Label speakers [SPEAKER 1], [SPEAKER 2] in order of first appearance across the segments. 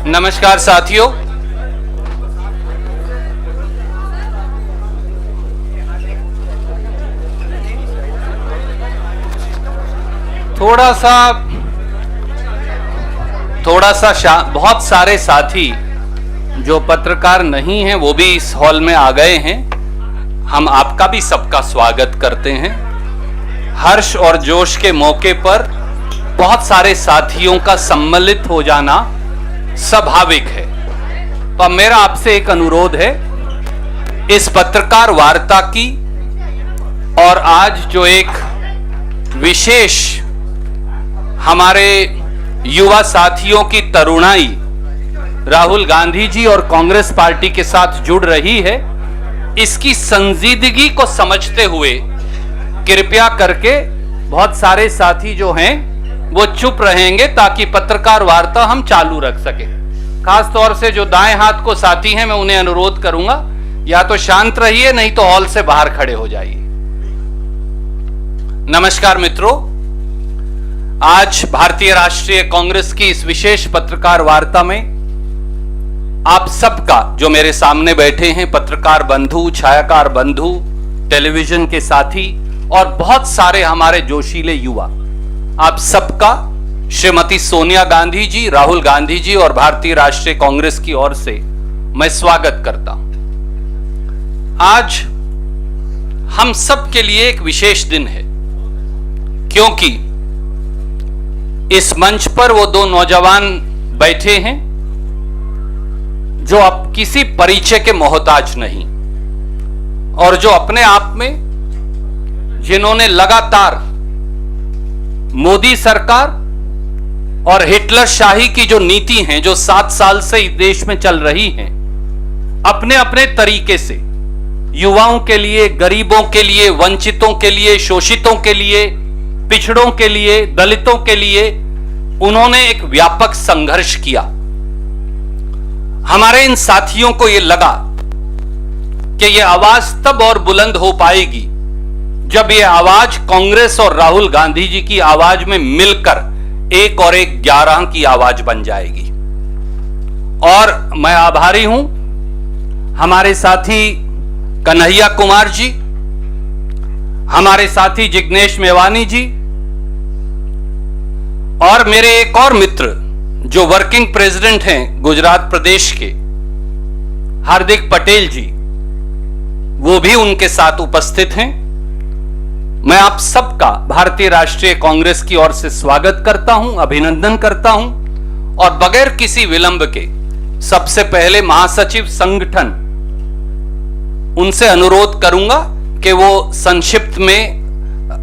[SPEAKER 1] नमस्कार साथियों, बहुत सारे साथी जो पत्रकार नहीं हैं वो भी इस हॉल में आ गए हैं। हम आपका भी सबका स्वागत करते हैं। हर्ष और जोश के मौके पर बहुत सारे साथियों का सम्मिलित हो जाना स्वाभाविक है। तो मेरा आपसे एक अनुरोध है, इस पत्रकार वार्ता की और आज जो एक विशेष हमारे युवा साथियों की तरुणाई राहुल गांधी जी और कांग्रेस पार्टी के साथ जुड़ रही है, इसकी संजीदगी को समझते हुए कृपया करके बहुत सारे साथी जो हैं वो चुप रहेंगे ताकि पत्रकार वार्ता हम चालू रख सके। खास तौर से जो दाएं हाथ को साथी हैं, मैं उन्हें अनुरोध करूंगा या तो शांत रहिए, नहीं तो हॉल से बाहर खड़े हो जाइए। नमस्कार मित्रों, आज भारतीय राष्ट्रीय कांग्रेस की इस विशेष पत्रकार वार्ता में आप सबका, जो मेरे सामने बैठे हैं, पत्रकार बंधु, छायाकार बंधु, टेलीविजन के साथी और बहुत सारे हमारे जोशीले युवा, आप सबका श्रीमती सोनिया गांधी जी, राहुल गांधी जी और भारतीय राष्ट्रीय कांग्रेस की ओर से मैं स्वागत करता हूं। आज हम सब के लिए एक विशेष दिन है, क्योंकि इस मंच पर वो दो नौजवान बैठे हैं जो अब किसी परिचय के मोहताज नहीं, और जो अपने आप में, जिन्होंने लगातार मोदी सरकार और हिटलर शाही की जो नीति है, जो 7 साल से इस देश में चल रही है, अपने अपने तरीके से युवाओं के लिए, गरीबों के लिए, वंचितों के लिए, शोषितों के लिए, पिछड़ों के लिए, दलितों के लिए उन्होंने एक व्यापक संघर्ष किया। हमारे इन साथियों को यह लगा कि यह आवाज तब और बुलंद हो पाएगी जब यह आवाज कांग्रेस और राहुल गांधी जी की आवाज में मिलकर 1 और 1 11 की आवाज बन जाएगी। और मैं आभारी हूं हमारे साथी कन्हैया कुमार जी, हमारे साथी जिग्नेश मेवानी जी और मेरे एक और मित्र जो वर्किंग प्रेसिडेंट हैं गुजरात प्रदेश के, हार्दिक पटेल जी, वो भी उनके साथ उपस्थित हैं। मैं आप सबका भारतीय राष्ट्रीय कांग्रेस की ओर से स्वागत करता हूं, अभिनंदन करता हूं और बगैर किसी विलंब के सबसे पहले महासचिव संगठन, उनसे अनुरोध करूंगा कि वो संक्षिप्त में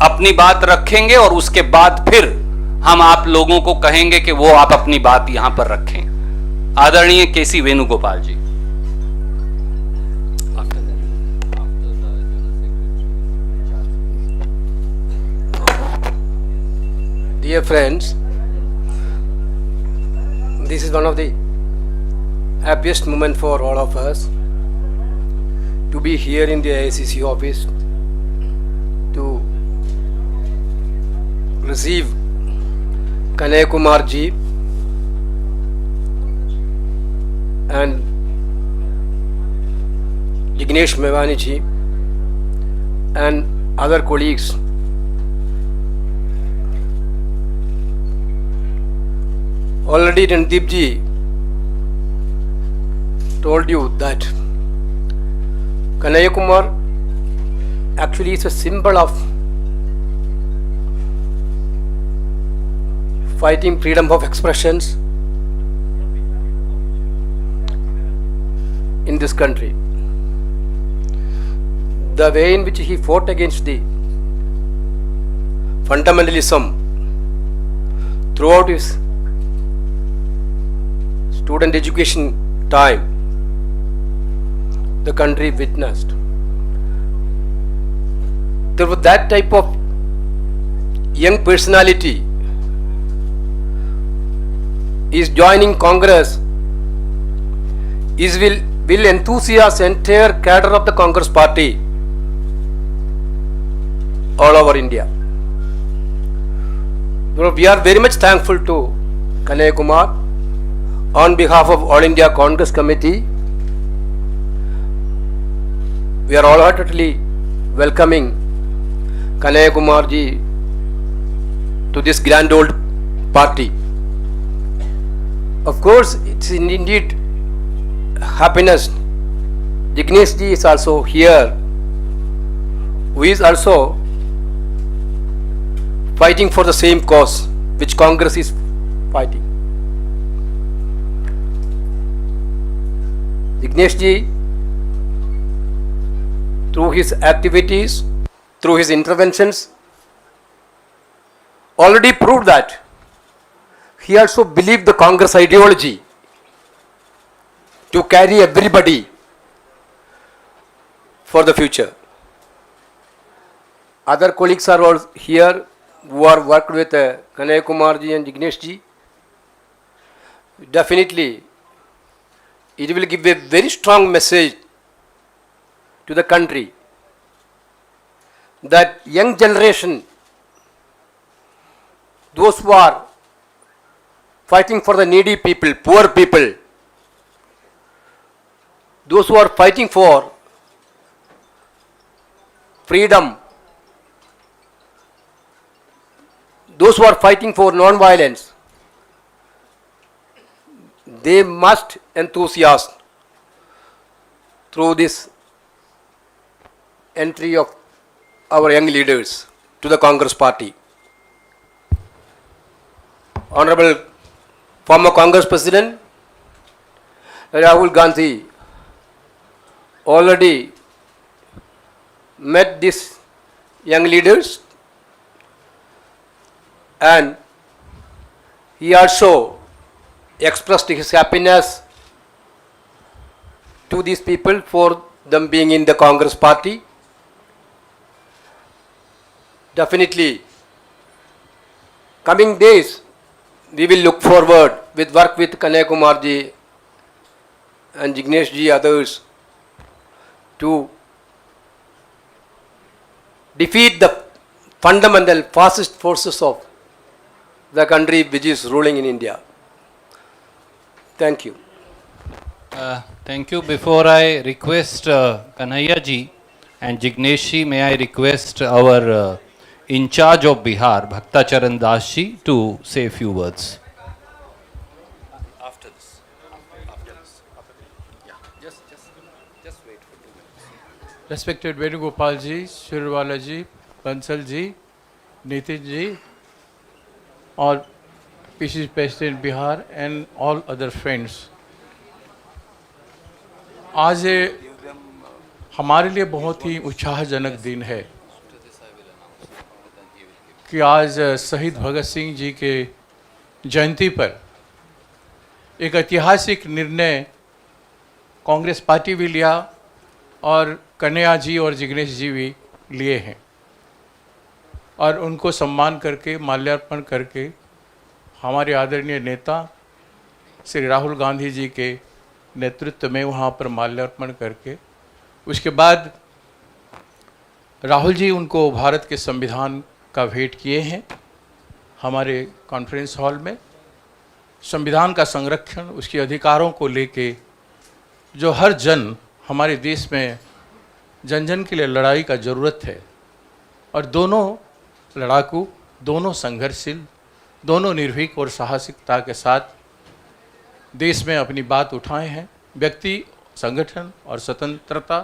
[SPEAKER 1] अपनी बात रखेंगे और उसके बाद फिर हम आप लोगों को कहेंगे कि वो आप अपनी बात यहां पर रखें। आदरणीय केसी वेणुगोपाल जी।
[SPEAKER 2] Dear friends, this is one of the happiest moment for all of us to be here in the AICC office to receive Kanhaiya Kumar ji and Jignesh Mevani ji and other colleagues. Already Randeep ji told you that Kanhaiya Kumar actually is a symbol of fighting freedom of expressions in this country. The way in which he fought against the fundamentalism throughout his student education time, the country witnessed. There was that type of young personality is joining Congress, will enthusiast entire cadre of the Congress party all over India. We are very much thankful to Kanhaiya Kumar on behalf of All India Congress Committee. We are wholeheartedly welcoming Kanhaiya Kumar ji to this grand old party. Of course, it's indeed happiness. Jignesh ji is also here, who is also fighting for the same cause which Congress is fighting. Jignesh ji, through his activities, through his interventions, already proved that he also believed the Congress ideology to carry everybody for the future. Other colleagues are all here who are worked with Kanhaiya Kumar ji and Jignesh ji. Definitely, it will give a very strong message to the country that young generation, those who are fighting for the needy people, poor people, those who are fighting for freedom, those who are fighting for non-violence, they must enthusiast through this entry of our young leaders to the Congress party. Honorable former Congress President Rahul Gandhi already met these young leaders, and he also expressed his happiness to these people for them being in the Congress party. Definitely, coming days, we will look forward with work with Kanhaiya Kumar ji and Jignesh ji, others, to defeat the fundamental fascist forces of the country which is ruling in India. Thank you.
[SPEAKER 1] Thank you. Before I request Kanhaiya ji and Jignesh ji, may I request our in charge of Bihar, Bhakta Charan Das ji, to say a few words. After this. Yeah, just wait for 2 minutes.
[SPEAKER 3] Respected Venugopal ji, Shirwala ji, Bansal ji, Nitin ji, और PCC President Bihar and all other friends. आज हमारे लिए बहुत ही उत्साहजनक दिन है कि आज शहीद भगत सिंह जी के जयंती पर एक ऐतिहासिक निर्णय कांग्रेस पार्टी भी लिया और कन्हैया जी और जिग्नेश जी भी लिए हैं, और उनको सम्मान करके माल्यार्पण करके हमारे आदरणीय नेता श्री राहुल गांधी जी के नेतृत्व में वहाँ पर माल्यार्पण करके उसके बाद राहुल जी उनको भारत के संविधान का भेंट किए हैं हमारे कॉन्फ्रेंस हॉल में। संविधान का संरक्षण, उसके अधिकारों को लेके जो हर जन हमारे देश में जन जन के लिए लड़ाई का ज़रूरत है, और दोनों लड़ाकू, दोनों संघर्षशील, दोनों निर्भीक और साहसिकता के साथ देश में अपनी बात उठाए हैं। व्यक्ति, संगठन और स्वतंत्रता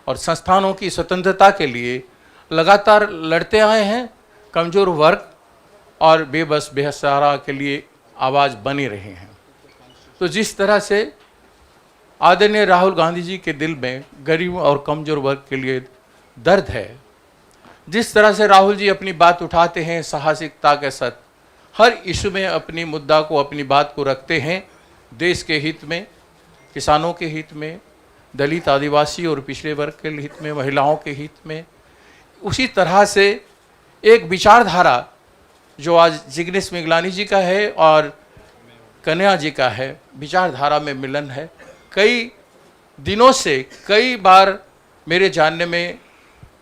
[SPEAKER 3] और संस्थानों की स्वतंत्रता के लिए लगातार लड़ते आए हैं। कमज़ोर वर्ग और बेबस बेसहारा के लिए आवाज़ बने रहे हैं। तो जिस तरह से आदरणीय राहुल गांधी जी के दिल में गरीब और कमज़ोर वर्ग के लिए दर्द है, जिस तरह से राहुल जी अपनी बात उठाते हैं साहसिकता के साथ, हर इशू में अपनी मुद्दा को, अपनी बात को रखते हैं, देश के हित में, किसानों के हित में, दलित, आदिवासी और पिछड़े वर्ग के हित में, महिलाओं के हित में। उसी तरह से एक विचारधारा जो आज जिग्नेश मिगलानी जी का है और कन्हैया जी का है, विचारधारा में मिलन है। कई दिनों से कई बार मेरे जानने में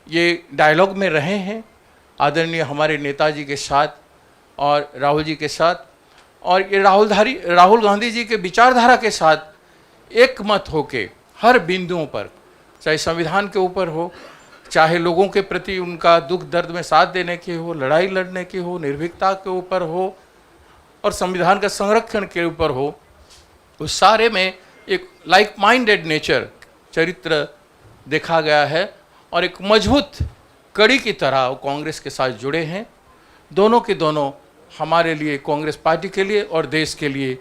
[SPEAKER 3] ये डायलॉग में रहे हैं, आदरणीय हमारे नेताजी के साथ और राहुल जी के साथ, और ये राहुल गांधी जी के विचारधारा के साथ एक मत होके हर बिंदुओं पर, चाहे संविधान के ऊपर हो, चाहे लोगों के प्रति उनका दुख दर्द में साथ देने की हो, लड़ाई लड़ने की हो, निर्भीकता के ऊपर हो और संविधान का संरक्षण के ऊपर हो, उस सारे में एक लाइक माइंडेड नेचर चरित्र देखा गया है और एक मजबूत कड़ी की तरह वो कांग्रेस के साथ जुड़े हैं। दोनों के दोनों हमारे लिए, कांग्रेस पार्टी के लिए और देश के लिए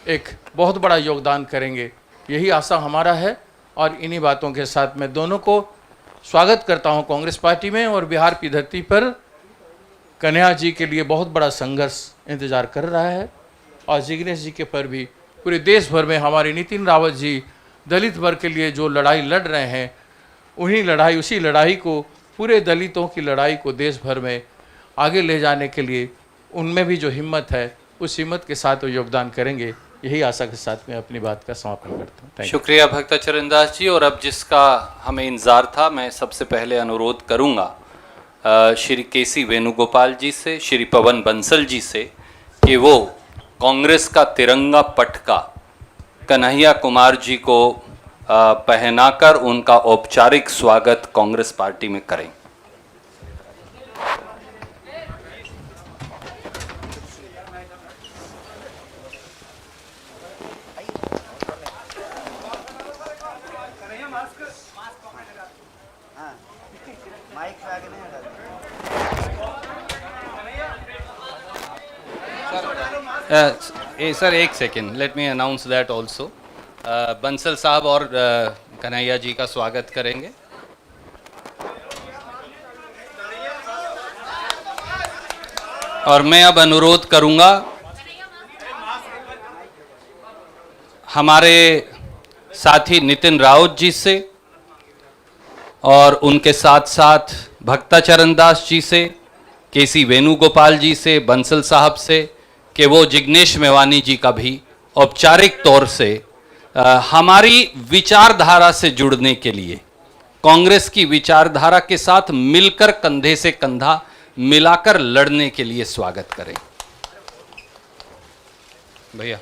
[SPEAKER 3] एक बहुत बड़ा योगदान करेंगे, यही आशा हमारा है। और इन्हीं बातों के साथ मैं दोनों को स्वागत करता हूं कांग्रेस पार्टी में। और बिहार की धरती पर कन्हैया जी के लिए बहुत बड़ा संघर्ष इंतजार कर रहा है और जिग्नेश जी के पर भी पूरे देश भर में हमारे नितिन रावत जी दलित वर्ग के लिए जो लड़ाई लड़ रहे हैं, उसी लड़ाई को, पूरे दलितों की लड़ाई को देश भर में आगे ले जाने के लिए उनमें भी जो हिम्मत है, उस हिम्मत के साथ वो योगदान करेंगे। यही आशा के साथ मैं अपनी बात का समापन करता हूँ।
[SPEAKER 1] शुक्रिया भक्ताचरण दास जी। और अब जिसका हमें इंतजार था, मैं सबसे पहले अनुरोध करूँगा श्री केसी वेणुगोपाल जी से, श्री पवन बंसल जी से कि वो कांग्रेस का तिरंगा पटका कन्हैया कुमार जी को पहनाकर उनका औपचारिक स्वागत कांग्रेस पार्टी में करें। सर एक second, let me announce that also. Bansal साहब और कन्हैया जी का स्वागत करेंगे। और मैं अब अनुरोध करूंगा हमारे साथी नितिन राउत जी से और उनके साथ साथ भक्ताचरण दास जी से, केसी वेणुगोपाल जी से, बंसल साहब से कि वो जिग्नेश मेवानी जी का भी औपचारिक तौर से हमारी विचारधारा से जुड़ने के लिए, कांग्रेस की विचारधारा के साथ मिलकर कंधे से कंधा मिलाकर लड़ने के लिए स्वागत करें। भैया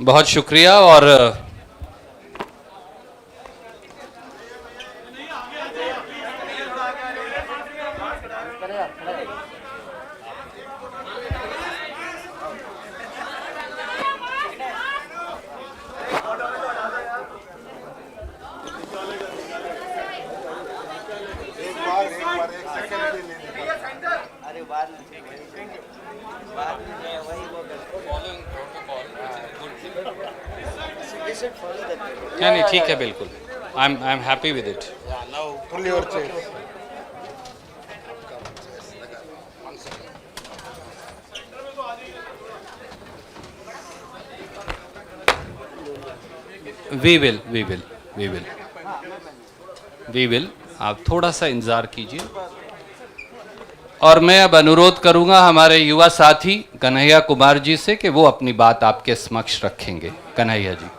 [SPEAKER 1] बहुत शुक्रिया। और नहीं ठीक है, बिल्कुल, I am happy with it. We will आप थोड़ा सा इंतजार कीजिए। और मैं अब अनुरोध करूंगा हमारे युवा साथी कन्हैया कुमार जी से कि वो अपनी बात आपके समक्ष रखेंगे। कन्हैया जी।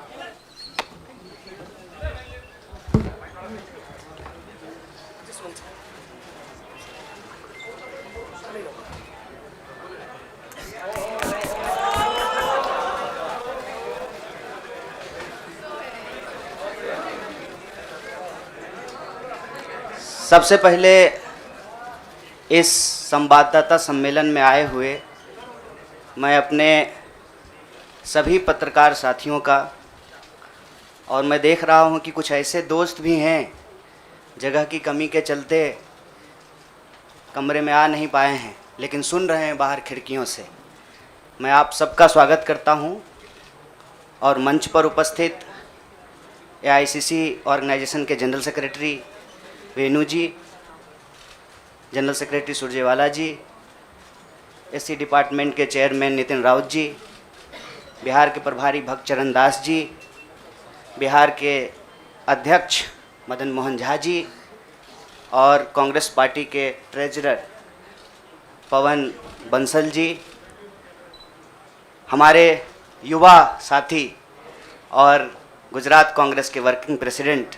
[SPEAKER 4] सबसे पहले इस संवाददाता सम्मेलन में आए हुए मैं अपने सभी पत्रकार साथियों का, और मैं देख रहा हूं कि कुछ ऐसे दोस्त भी हैं जगह की कमी के चलते कमरे में आ नहीं पाए हैं लेकिन सुन रहे हैं बाहर खिड़कियों से। मैं आप सबका स्वागत करता हूं। और मंच पर उपस्थित AICC ऑर्गेनाइजेशन के जनरल सेक्रेटरी वेणु जी, जनरल सेक्रेटरी सुरजेवाला जी, SC डिपार्टमेंट के चेयरमैन नितिन राउत जी, बिहार के प्रभारी भक्तचरण दास जी, बिहार के अध्यक्ष मदन मोहन झा जी, और कांग्रेस पार्टी के ट्रेजरर पवन बंसल जी, हमारे युवा साथी और गुजरात कांग्रेस के वर्किंग प्रेसिडेंट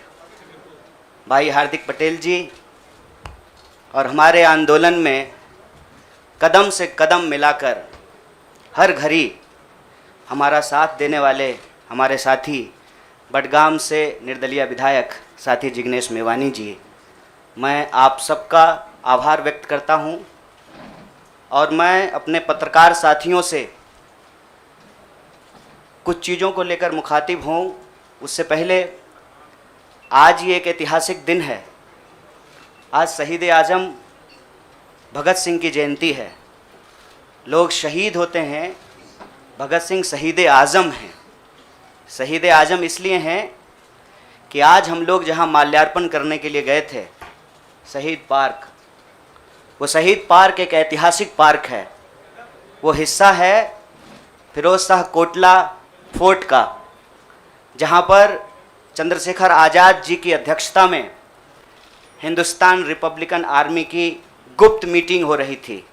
[SPEAKER 4] भाई हार्दिक पटेल जी, और हमारे आंदोलन में कदम से कदम मिलाकर हर घड़ी हमारा साथ देने वाले हमारे साथी बडगाम से निर्दलीय विधायक साथी जिग्नेश मेवानी जी, मैं आप सबका आभार व्यक्त करता हूं। और मैं अपने पत्रकार साथियों से कुछ चीज़ों को लेकर मुखातिब हूं। उससे पहले आज ये एक ऐतिहासिक दिन है। आज शहीद आज़म भगत सिंह की जयंती है। लोग शहीद होते हैं, भगत सिंह शहीद आज़म हैं। शहीद आज़म इसलिए हैं कि आज हम लोग जहां माल्यार्पण करने के लिए गए थे, शहीद पार्क, वो शहीद पार्क एक ऐतिहासिक पार्क है। वो हिस्सा है फिरोज शाह कोटला फोर्ट का, जहां पर चंद्रशेखर आज़ाद जी की अध्यक्षता में हिंदुस्तान रिपब्लिकन आर्मी की गुप्त मीटिंग हो रही थी।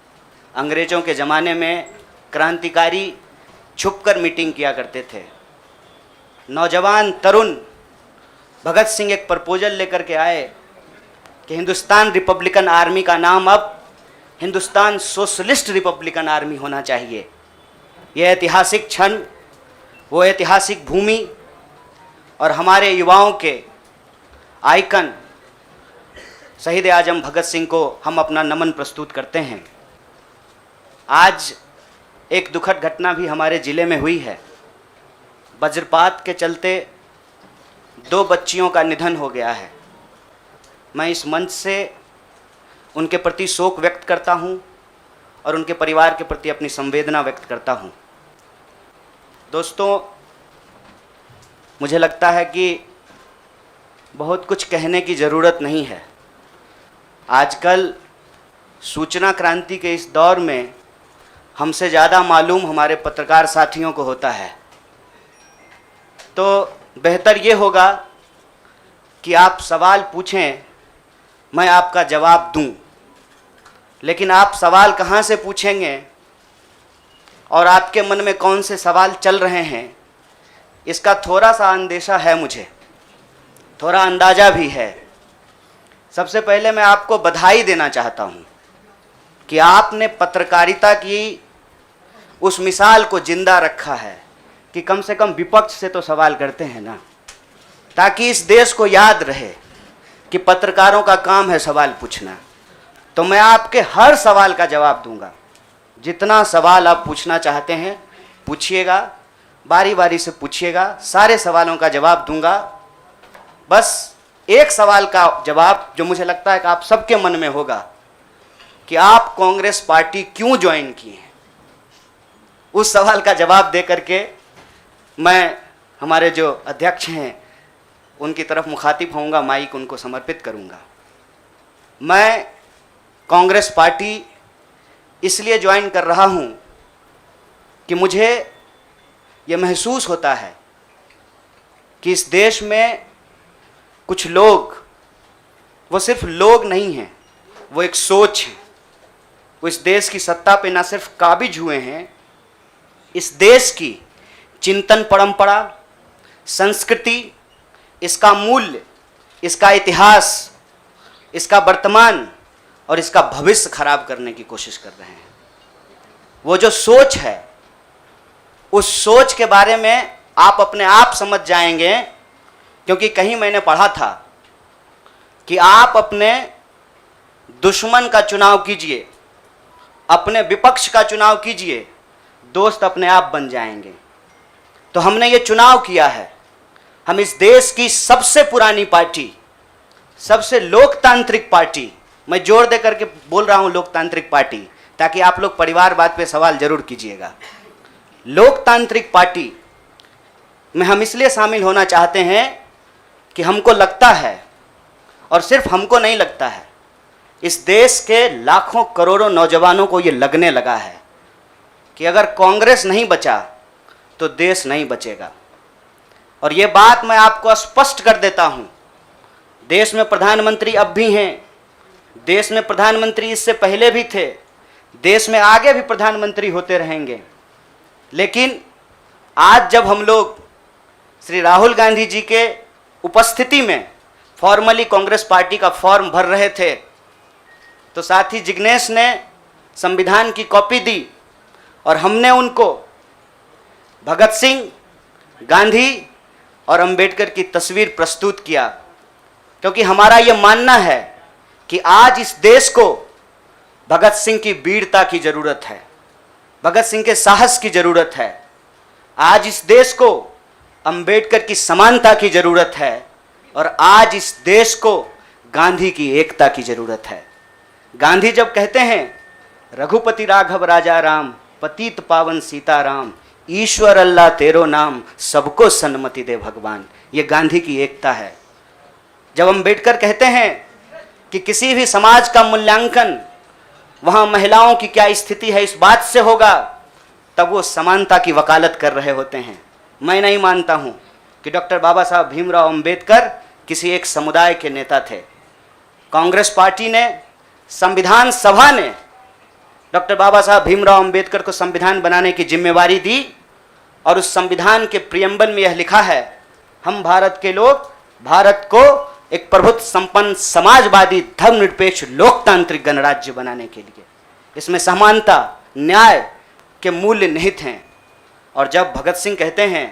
[SPEAKER 4] अंग्रेज़ों के ज़माने में क्रांतिकारी छुपकर मीटिंग किया करते थे। नौजवान तरुण भगत सिंह एक प्रपोजल लेकर के आए कि हिंदुस्तान रिपब्लिकन आर्मी का नाम अब हिंदुस्तान सोशलिस्ट रिपब्लिकन आर्मी होना चाहिए। यह ऐतिहासिक क्षण, वो ऐतिहासिक भूमि और हमारे युवाओं के आइकन शहीद आज़म भगत सिंह को हम अपना नमन प्रस्तुत करते हैं। आज एक दुखद घटना भी हमारे ज़िले में हुई है। वज्रपात के चलते 2 बच्चियों का निधन हो गया है। मैं इस मंच से उनके प्रति शोक व्यक्त करता हूं और उनके परिवार के प्रति अपनी संवेदना व्यक्त करता हूं। दोस्तों, मुझे लगता है कि बहुत कुछ कहने की ज़रूरत नहीं है। आजकल सूचना क्रांति के इस दौर में हमसे ज़्यादा मालूम हमारे पत्रकार साथियों को होता है। तो बेहतर ये होगा कि आप सवाल पूछें, मैं आपका जवाब दूं। लेकिन आप सवाल कहाँ से पूछेंगे और आपके मन में कौन से सवाल चल रहे हैं, इसका थोड़ा सा अंदेशा है, मुझे थोड़ा अंदाज़ा भी है। सबसे पहले मैं आपको बधाई देना चाहता हूं कि आपने पत्रकारिता की उस मिसाल को जिंदा रखा है कि कम से कम विपक्ष से तो सवाल करते हैं ना, ताकि इस देश को याद रहे कि पत्रकारों का काम है सवाल पूछना। तो मैं आपके हर सवाल का जवाब दूंगा। जितना सवाल आप पूछना चाहते हैं पूछिएगा, बारी बारी से पूछिएगा, सारे सवालों का जवाब दूंगा। बस एक सवाल का जवाब जो मुझे लगता है कि आप सबके मन में होगा कि आप कांग्रेस पार्टी क्यों ज्वाइन किए हैं, उस सवाल का जवाब दे करके मैं हमारे जो अध्यक्ष हैं उनकी तरफ मुखातिब होऊंगा, माइक उनको समर्पित करूंगा। मैं कांग्रेस पार्टी इसलिए ज्वाइन कर रहा हूं कि मुझे ये महसूस होता है कि इस देश में कुछ लोग, वो सिर्फ लोग नहीं हैं, वो एक सोच है। वो इस देश की सत्ता पे ना सिर्फ काबिज हुए हैं, इस देश की चिंतन परंपरा, संस्कृति, इसका मूल्य, इसका इतिहास, इसका वर्तमान और इसका भविष्य खराब करने की कोशिश कर रहे हैं। वो जो सोच है, उस सोच के बारे में आप अपने आप समझ जाएंगे, क्योंकि कहीं मैंने पढ़ा था कि आप अपने दुश्मन का चुनाव कीजिए, अपने विपक्ष का चुनाव कीजिए, दोस्त अपने आप बन जाएंगे। तो हमने ये चुनाव किया है। हम इस देश की सबसे पुरानी पार्टी, सबसे लोकतांत्रिक पार्टी, मैं जोर दे करके बोल रहा हूं लोकतांत्रिक पार्टी, ताकि आप लोग परिवारवाद पे सवाल जरूर कीजिएगा। लोकतांत्रिक पार्टी में हम इसलिए शामिल होना चाहते हैं कि हमको लगता है, और सिर्फ हमको नहीं लगता है, इस देश के लाखों करोड़ों नौजवानों को ये लगने लगा है कि अगर कांग्रेस नहीं बचा तो देश नहीं बचेगा। और ये बात मैं आपको स्पष्ट कर देता हूं, देश में प्रधानमंत्री अब भी हैं, देश में प्रधानमंत्री इससे पहले भी थे, देश में आगे भी प्रधानमंत्री होते रहेंगे। लेकिन आज जब हम लोग श्री राहुल गांधी जी के उपस्थिति में फॉर्मली कांग्रेस पार्टी का फॉर्म भर रहे थे, तो साथी जिग्नेश ने संविधान की कॉपी दी और हमने उनको भगत सिंह, गांधी और अंबेडकर की तस्वीर प्रस्तुत किया, क्योंकि हमारा यह मानना है कि आज इस देश को भगत सिंह की वीरता की जरूरत है, भगत सिंह के साहस की जरूरत है। आज इस देश को अंबेडकर की समानता की जरूरत है और आज इस देश को गांधी की एकता की जरूरत है। गांधी जब कहते हैं रघुपति राघव राजा राम, पतित पावन सीताराम, ईश्वर अल्लाह तेरो नाम, सबको सन्मति दे भगवान, ये गांधी की एकता है। जब अंबेडकर कहते हैं कि किसी भी समाज का मूल्यांकन वहां महिलाओं की क्या स्थिति है इस बात से होगा, तब वो समानता की वकालत कर रहे होते हैं। मैं नहीं मानता हूं कि डॉक्टर बाबा साहब भीमराव अंबेडकर किसी एक समुदाय के नेता थे। कांग्रेस पार्टी ने, संविधान सभा ने डॉक्टर बाबा साहब भीमराव अंबेडकर को संविधान बनाने की जिम्मेवारी दी और उस संविधान के प्रियम्बल में यह लिखा है, हम भारत के लोग भारत को एक प्रभुत्व संपन्न समाजवादी धर्मनिरपेक्ष लोकतांत्रिक गणराज्य बनाने के लिए, इसमें समानता न्याय के मूल्य निहित हैं। और जब भगत सिंह कहते हैं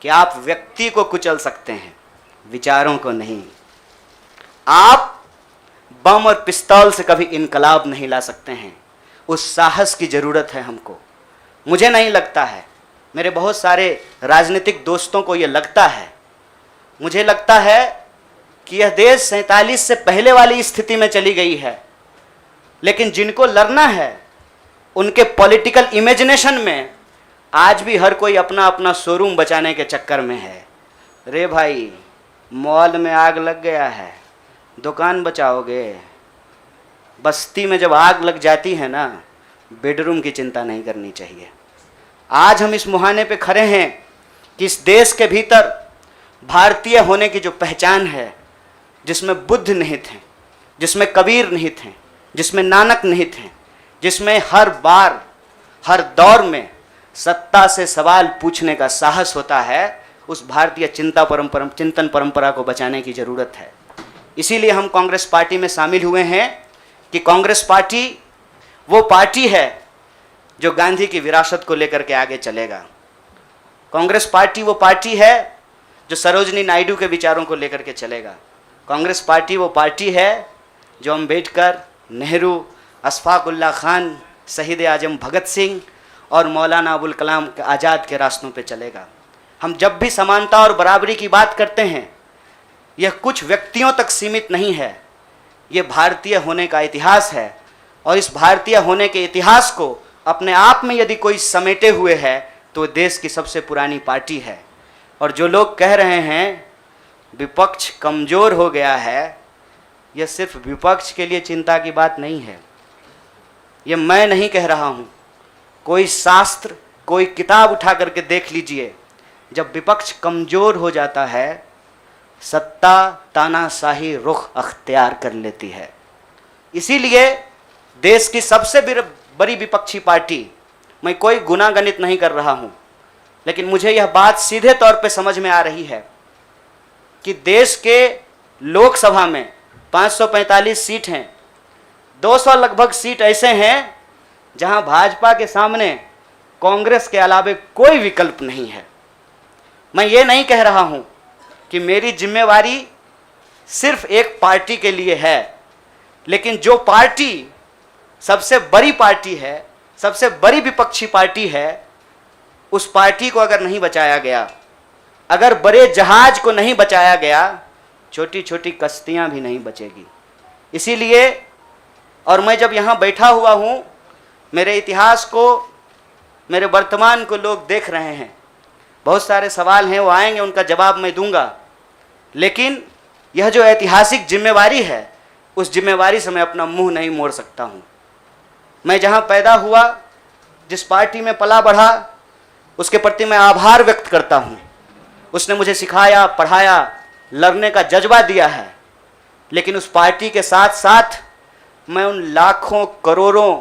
[SPEAKER 4] कि आप व्यक्ति को कुचल सकते हैं, विचारों को नहीं, आप बम और पिस्तौल से कभी इनकलाब नहीं ला सकते हैं, उस साहस की जरूरत है हमको। मुझे नहीं लगता है, मेरे बहुत सारे राजनीतिक दोस्तों को यह लगता है, मुझे लगता है कि यह देश 47 से पहले वाली स्थिति में चली गई है। लेकिन जिनको लड़ना है उनके पॉलिटिकल इमेजिनेशन में आज भी हर कोई अपना अपना शोरूम बचाने के चक्कर में है। रे भाई, मॉल में आग लग गया है, दुकान बचाओगे? बस्ती में जब आग लग जाती है ना, बेडरूम की चिंता नहीं करनी चाहिए। आज हम इस मुहाने पे खड़े हैं कि इस देश के भीतर भारतीय होने की जो पहचान है, जिसमें बुद्ध निहित हैं, जिसमें कबीर निहित हैं, जिसमें नानक निहित हैं, जिसमें हर बार हर दौर में सत्ता से सवाल पूछने का साहस होता है, उस भारतीय चिंतन परंपरा को बचाने की जरूरत है। इसीलिए हम कांग्रेस पार्टी में शामिल हुए हैं कि कांग्रेस पार्टी वो पार्टी है जो गांधी की विरासत को लेकर के आगे चलेगा। कांग्रेस पार्टी वो पार्टी है जो सरोजनी नायडू के विचारों को लेकर के चलेगा। कांग्रेस पार्टी वो पार्टी है जो अंबेडकर, नेहरू, अशफाक उल्लाह खान, शहीद आजम भगत सिंह और मौलाना अबुल कलाम आज़ाद के रास्तों पे चलेगा। हम जब भी समानता और बराबरी की बात करते हैं, यह कुछ व्यक्तियों तक सीमित नहीं है, यह भारतीय होने का इतिहास है। और इस भारतीय होने के इतिहास को अपने आप में यदि कोई समेटे हुए है तो देश की सबसे पुरानी पार्टी है। और जो लोग कह रहे हैं विपक्ष कमज़ोर हो गया है, यह सिर्फ विपक्ष के लिए चिंता की बात नहीं है। यह मैं नहीं कह रहा हूँ, कोई शास्त्र, कोई किताब उठा करके देख लीजिए। जब विपक्ष कमज़ोर हो जाता है, सत्ता तानाशाही रुख अख्तियार कर लेती है। इसीलिए देश की सबसे बड़ी विपक्षी पार्टी, मैं कोई गुनागणित नहीं कर रहा हूँ, लेकिन मुझे यह बात सीधे तौर पे समझ में आ रही है कि देश के लोकसभा में 545 सीट हैं, 200 लगभग सीट ऐसे हैं जहां भाजपा के सामने कांग्रेस के अलावे कोई विकल्प नहीं है। मैं ये नहीं कह रहा हूं कि मेरी जिम्मेवारी सिर्फ एक पार्टी के लिए है, लेकिन जो पार्टी सबसे बड़ी पार्टी है, सबसे बड़ी विपक्षी पार्टी है, उस पार्टी को अगर नहीं बचाया गया, अगर बड़े जहाज को नहीं बचाया गया, छोटी छोटी कश्तियां भी नहीं बचेगी। इसीलिए, और मैं जब यहाँ बैठा हुआ हूँ, मेरे इतिहास को, मेरे वर्तमान को लोग देख रहे हैं। बहुत सारे सवाल हैं, वो आएंगे, उनका जवाब मैं दूंगा। लेकिन यह जो ऐतिहासिक जिम्मेवारी है, उस जिम्मेवारी से मैं अपना मुंह नहीं मोड़ सकता हूँ। मैं जहाँ पैदा हुआ, जिस पार्टी में पला बढ़ा, उसके प्रति मैं आभार व्यक्त करता हूँ। उसने मुझे सिखाया, पढ़ाया, लड़ने का जज्बा दिया है। लेकिन उस पार्टी के साथ साथ मैं उन लाखों करोड़ों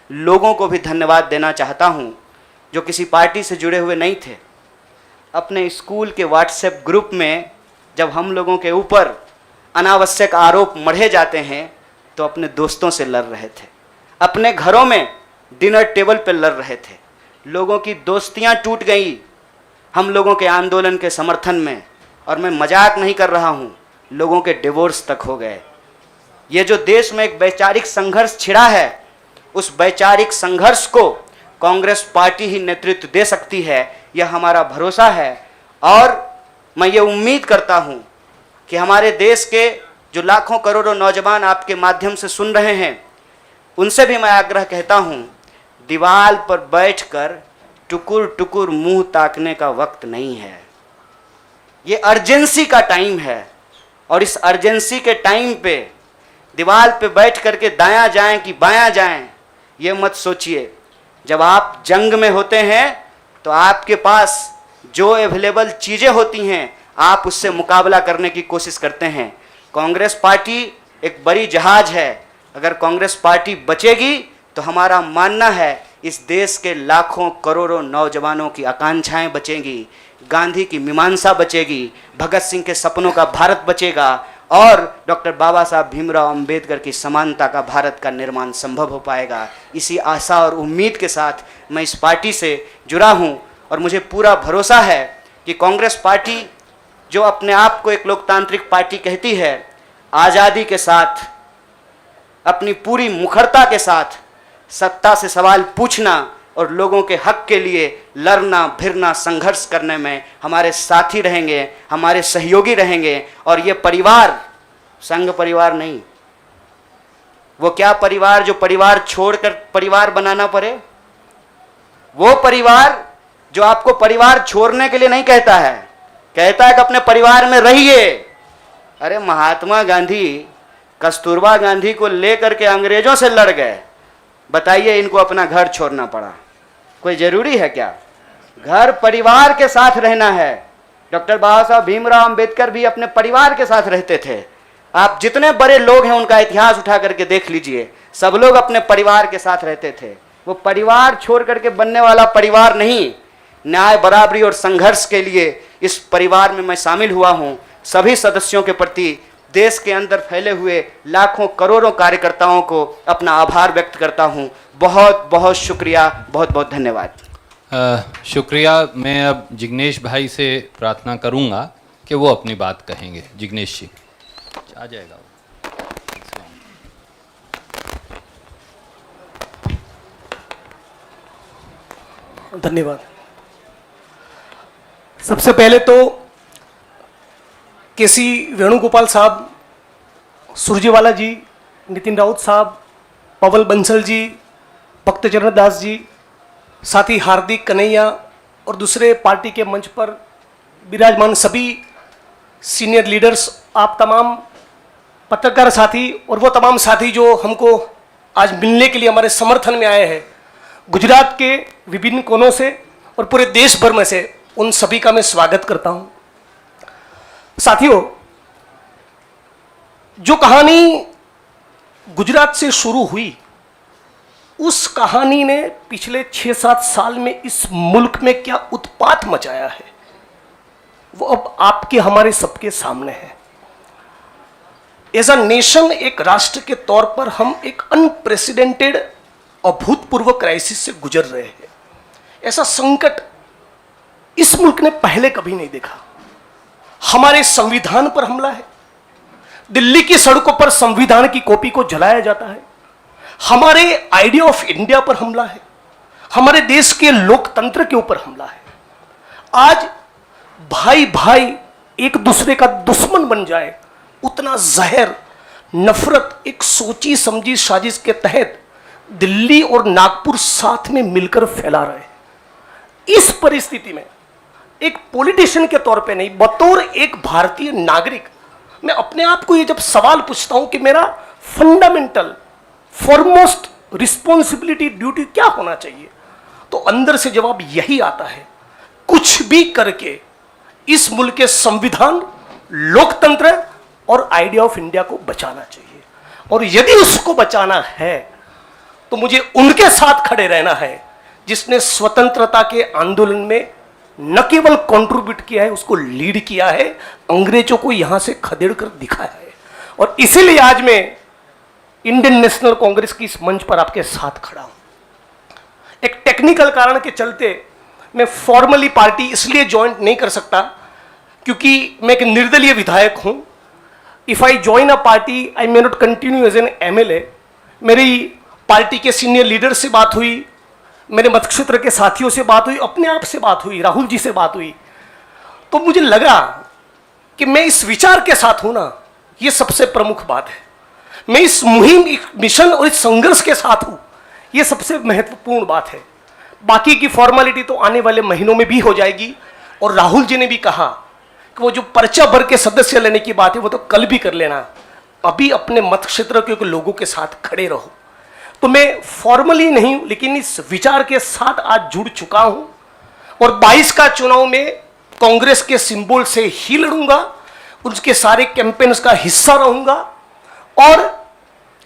[SPEAKER 4] लोगों को भी धन्यवाद देना चाहता हूं जो किसी पार्टी से जुड़े हुए नहीं थे। अपने स्कूल के व्हाट्सएप ग्रुप में जब हम लोगों के ऊपर अनावश्यक आरोप मढ़े जाते हैं तो अपने दोस्तों से लड़ रहे थे, अपने घरों में डिनर टेबल पर लड़ रहे थे। लोगों की दोस्तियां टूट गई हम लोगों के आंदोलन के समर्थन में, और मैं मजाक नहीं कर रहा हूं, लोगों के डिवोर्स तक हो गए। ये जो देश में एक वैचारिक संघर्ष छिड़ा है, उस वैचारिक संघर्ष को कांग्रेस पार्टी ही नेतृत्व दे सकती है, यह हमारा भरोसा है। और मैं ये उम्मीद करता हूं कि हमारे देश के जो लाखों करोड़ों नौजवान आपके माध्यम से सुन रहे हैं, उनसे भी मैं आग्रह कहता हूं, दीवार पर बैठकर टुकुर टुकुर मुंह ताकने का वक्त नहीं है। ये अर्जेंसी का टाइम है, और इस अर्जेंसी के टाइम पे दीवार पे बैठ करके दायां जाएं कि बायां जाएं, ये मत सोचिए। जब आप जंग में होते हैं तो आपके पास जो अवेलेबल चीज़ें होती हैं आप उससे मुकाबला करने की कोशिश करते हैं। कांग्रेस पार्टी एक बड़ी जहाज है, अगर कांग्रेस पार्टी बचेगी तो हमारा मानना है इस देश के लाखों करोड़ों नौजवानों की आकांक्षाएं बचेंगी, गांधी की मीमांसा बचेगी, भगत सिंह के सपनों का भारत बचेगा, और डॉक्टर बाबा साहब भीमराव अंबेडकर की समानता का भारत का निर्माण संभव हो पाएगा। इसी आशा और उम्मीद के साथ मैं इस पार्टी से जुड़ा हूं, और मुझे पूरा भरोसा है कि कांग्रेस पार्टी जो अपने आप को एक लोकतांत्रिक पार्टी कहती है, आज़ादी के साथ, अपनी पूरी मुखरता के साथ सत्ता से सवाल पूछना और लोगों के हक के लिए लड़ना भिड़ना संघर्ष करने में हमारे साथी रहेंगे, हमारे सहयोगी रहेंगे। और ये परिवार संघ परिवार नहीं, वो क्या परिवार जो परिवार छोड़कर परिवार बनाना पड़े, वो परिवार जो आपको परिवार छोड़ने के लिए नहीं कहता है, कहता है कि अपने परिवार में रहिए। अरे महात्मा गांधी कस्तूरबा गांधी को लेकर के अंग्रेजों से लड़ गए, बताइए इनको अपना घर छोड़ना पड़ा, कोई जरूरी है क्या? घर परिवार के साथ रहना है। डॉक्टर बाबा साहब भीमराव अंबेडकर भी अपने परिवार के साथ रहते थे। आप जितने बड़े लोग हैं उनका इतिहास उठा करके देख लीजिए, सब लोग अपने परिवार के साथ रहते थे। वो परिवार छोड़ करके बनने वाला परिवार नहीं। न्याय बराबरी और संघर्ष के लिए इस परिवार में मैं शामिल हुआ हूं। सभी सदस्यों के प्रति देश के अंदर फैले हुए लाखों करोड़ों कार्यकर्ताओं को अपना आभार व्यक्त करता हूं। बहुत बहुत शुक्रिया, बहुत बहुत धन्यवाद।
[SPEAKER 1] शुक्रिया। मैं अब जिग्नेश भाई से प्रार्थना करूंगा कि वो अपनी बात कहेंगे। जिग्नेश जी आ जाएगा।
[SPEAKER 5] धन्यवाद। सबसे पहले तो केसी वेणुगोपाल साहब, सुरजेवाला जी, नितिन राउत साहब, पवल बंसल जी, भक्तचरण दास जी, साथ ही हार्दिक कन्हैया और दूसरे पार्टी के मंच पर विराजमान सभी सीनियर लीडर्स, आप तमाम पत्रकार साथी और वो तमाम साथी जो हमको आज मिलने के लिए हमारे समर्थन में आए हैं, गुजरात के विभिन्न कोनों से और पूरे देश भर में से, उन सभी का मैं स्वागत करता हूं। साथियों, जो कहानी गुजरात से शुरू हुई, उस कहानी ने पिछले 6-7 साल में इस मुल्क में क्या उत्पात मचाया है, वो अब आपके हमारे सबके सामने है। एज अ नेशन, एक राष्ट्र के तौर पर हम एक अनप्रेसिडेंटेड, अभूतपूर्व क्राइसिस से गुजर रहे हैं। ऐसा संकट इस मुल्क ने पहले कभी नहीं देखा। हमारे संविधान पर हमला है, दिल्ली की सड़कों पर संविधान की कॉपी को जलाया जाता है, हमारे आइडिया ऑफ इंडिया पर हमला है, हमारे देश के लोकतंत्र के ऊपर हमला है। आज भाई भाई एक दूसरे का दुश्मन बन जाए, उतना जहर, नफरत एक सोची समझी साजिश के तहत दिल्ली और नागपुर साथ में मिलकर फैला रहे हैं। इस परिस्थिति में एक पॉलिटिशियन के तौर पे नहीं, बतौर एक भारतीय नागरिक, मैं अपने आप को ये जब सवाल पूछता हूं कि मेरा फंडामेंटल फॉरमोस्ट रिस्पॉन्सिबिलिटी, ड्यूटी क्या होना चाहिए, तो अंदर से जवाब यही आता है, कुछ भी करके इस मुल्क के संविधान, लोकतंत्र और आइडिया ऑफ इंडिया को बचाना चाहिए। और यदि उसको बचाना है तो मुझे उनके साथ खड़े रहना है जिसने स्वतंत्रता के आंदोलन में न केवल कंट्रीब्यूट किया है, उसको लीड किया है, अंग्रेजों को यहां से खदेड़ कर दिखाया है। और इसीलिए आज मैं इंडियन नेशनल कांग्रेस की इस मंच पर आपके साथ खड़ा हूं। एक टेक्निकल कारण के चलते मैं फॉर्मली पार्टी इसलिए ज्वाइन नहीं कर सकता क्योंकि मैं एक निर्दलीय विधायक हूं। If I join a party I may not continue as an MLA. मेरी पार्टी के सीनियर लीडर से बात हुई, मेरे मतक्षेत्र के साथियों से बात हुई, अपने आप से बात हुई, राहुल जी से बात हुई, तो मुझे लगा कि मैं इस विचार के साथ हूं ना, यह सबसे प्रमुख बात है। मैं इस मुहिम, मिशन और इस संघर्ष के साथ हूं, यह सबसे महत्वपूर्ण बात है। बाकी की फॉर्मेलिटी तो आने वाले महीनों में भी हो जाएगी। और राहुल जी ने भी कहा कि वो जो पर्चा भर के सदस्य लेने की बात है वो तो कल भी कर लेना, अभी अपने मत क्षेत्र के लोगों के साथ खड़े रहो। तो मैं फॉर्मली नहीं लेकिन इस विचार के साथ आज जुड़ चुका हूं और 22 का चुनाव में कांग्रेस के सिंबल से ही लड़ूंगा, उसके सारे कैंपेन्स का हिस्सा रहूंगा। और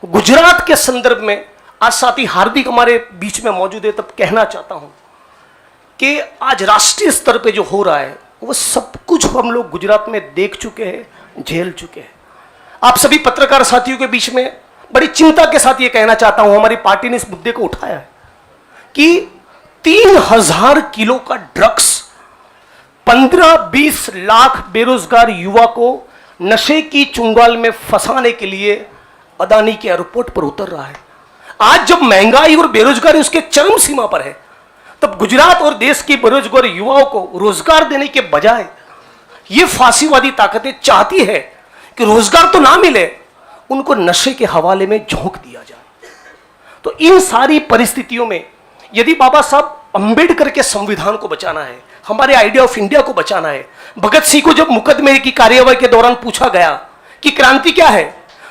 [SPEAKER 5] गुजरात के संदर्भ में आज साथी हार्दिक हमारे बीच में मौजूद है, तब कहना चाहता हूं कि आज राष्ट्रीय स्तर पे जो हो रहा है वो सब कुछ हम लोग गुजरात में देख चुके हैं, झेल चुके हैं। आप सभी पत्रकार साथियों के बीच में बड़ी चिंता के साथ ये कहना चाहता हूं, हमारी पार्टी ने इस मुद्दे को उठाया है कि 3000 किलो का ड्रग्स 15-20 लाख बेरोजगार युवा को नशे की चुंगाल में फंसाने के लिए अदानी के एयरपोर्ट पर उतर रहा है। आज जब महंगाई और बेरोजगारी उसके चरम सीमा पर है, तब गुजरात और देश के बेरोजगार युवाओं को रोजगार देने के बजाय ये फांसीवादी ताकतें चाहती है कि रोजगार तो ना मिले, उनको नशे के हवाले में झोंक दिया जाए। तो इन सारी परिस्थितियों में यदि बाबा साहब अंबेडकर के संविधान को बचाना है, हमारे आइडिया ऑफ इंडिया को बचाना है, भगत सिंह को जब मुकदमे की कार्यवाही के दौरान पूछा गया कि क्रांति क्या है,